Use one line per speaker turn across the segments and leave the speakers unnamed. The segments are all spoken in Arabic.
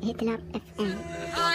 هتلر FM.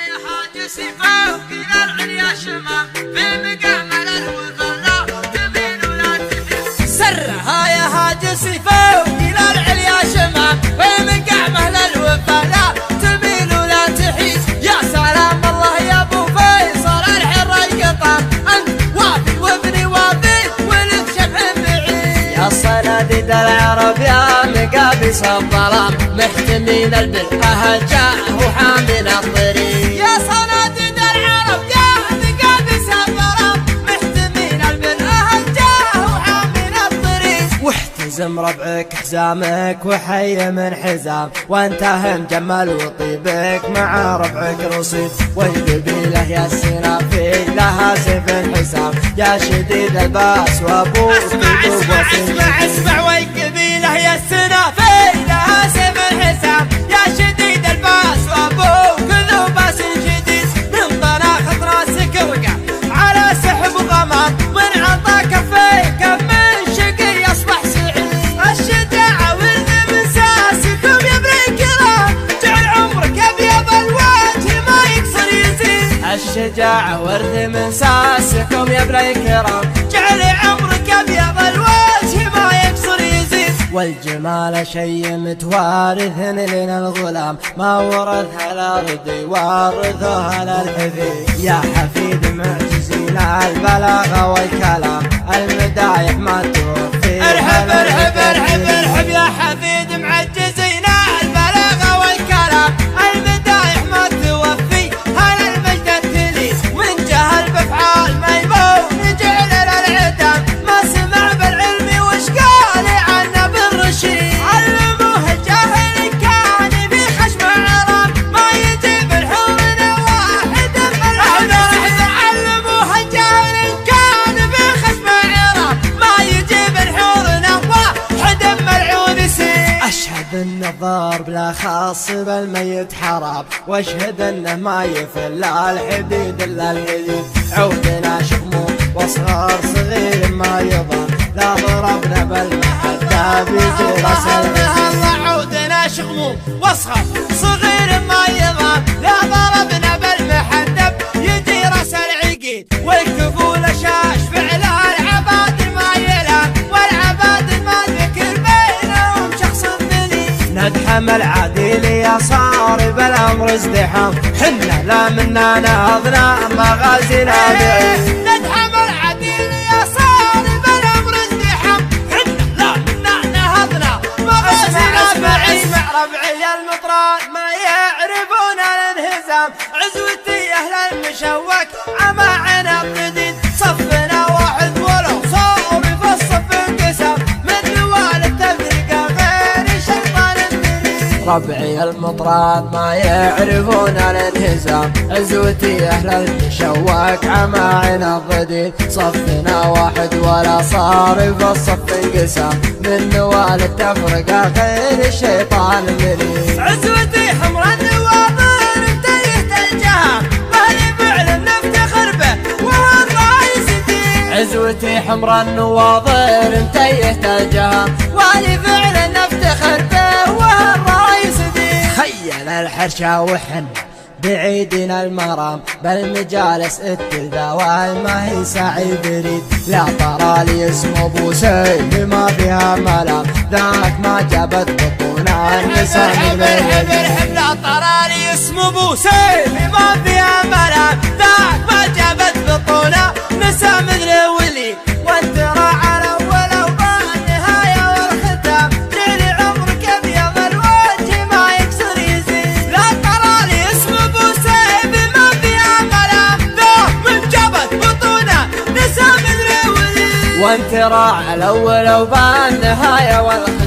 يا حاج سيفاو إلى العليا شمام في مقامل الوفلاء تمين ولا تمين. سرها يا حاج سيفاو إلى العليا شمام في مقامل الوفلاء تمين ولا تحيد. يا سلام الله يا ابو فيصل الحر القطام انت وافي وابني وافي ولد شبح بعيد. يا صناديد العرب يا مقابس الظلام محتمين البر اهل جاه وحامل الطريق. يا صناديد العرب يا مقابس الظلام محتمين البر اهل جاه وحامل الطريق. واحتزم ربعك حزامك وحي من حزام وانتهى مجمل وطيبك مع ربعك رصيد. والقبيله يا السنافي لها سيف الحسام يا شديد الباس وابوك اسمع والقبيله يا السنافي لها سيف الحسام يا شديد الباس وابوك ذو باس شديد. من طناخة راسك وقع على سحب غمام من عطا كفيك من شقي يصبح سعيد. الشجاعة ورد من ساسكم يا ابن الكرام جعل عمرك ابيض الوجه ما يكسر يزيد. الشجاعة ورد من ساسكم يا ابن الكرام جعل عمرك ابيض الوجه ما يكسر يزيد. والجمال شيء متوارث لنا الغلام ما ورثها الارض يورثها للحفيد. يا حفيد معجزين البلاغه والكلام المدايح ما توفي. ارحب ارحب ارحب ارحب يا حفيد معجزين البلاغه والكلام المدايح ما توفي. هل المجد التلي من جهل بافعال ميمون جعل للعدم ما سمع بالعلم وش قال عنه بالرشيد. علموه الجاهل كان في خشم عرام ما يجيب الحور واحد ملعون. علموه الجاهل كان في خشم عرام ما يجيب الحور واحد ملعون سيد. اشهد ان الضرب لا خاص بالميت حرام واشهد انه ما يفل الحديد الا الحديد. عودنا شمو واصغر صغير ما يضر لا ضربنا بالمحدة بيجي راس الغزير. عودنا شمو واصغر صغير ما يضر لا ضربنا بالمحدة يجي راس العقيد. والكفول شاش فعل العباد ما يلام والعباد ما ذكر بينهم شخص ذليل. ندحم العديل يا صار بالامر ازدحام حنا لا منا نهضنا مغازينا بعيد. ندحم العديل يا صار بالامر ازدحام حنا لا منا نهضنا مغازينا بعيد. اسمع ربعي المطران ما يعرفون الانهزام عزوتي اهل المشوك عما عنا الجديد. صفنا واحد ولو صار في الصف انقسام من نوال التفرقه غير شيطان الدليل. ربعي المطران ما يعرفون الانهزام عزوتي اهل المشوك عما عنا الضديد. صفنا واحد ولا صار في الصف انقسام من نوال التفرقه غير الشيطان المريد. عزوتي حمر النواظر انتهت الجهام مالي فعل نفتخر به وهو الرايس دين. عزوتي حمر النواظر انتهت الجهام والي فعل نفتخر به وهو الرايس دين. خيل الحرشة وحن بعيدنا المرام بالمجالس التلذاوال ما هي سعي بريد. لا ترى لي اسم ابو سيف ما فيها ملام ذاك ما جابت بطونا النساء من الهدي. لا ترى لي اسم ابو سيف ما فيها ملام ذاك ما جابت بطونا نساء من الولي. وانت راعى الاول وبالنهايه والختام جيل عمرك ابيض الوجه ما يكسر يزيد. لا ترى لي اسم ابو سيف ما فيها ملام ذاك من جابت بطونا نساء من الولي. وانت راعى الاول وبالنهايه والختام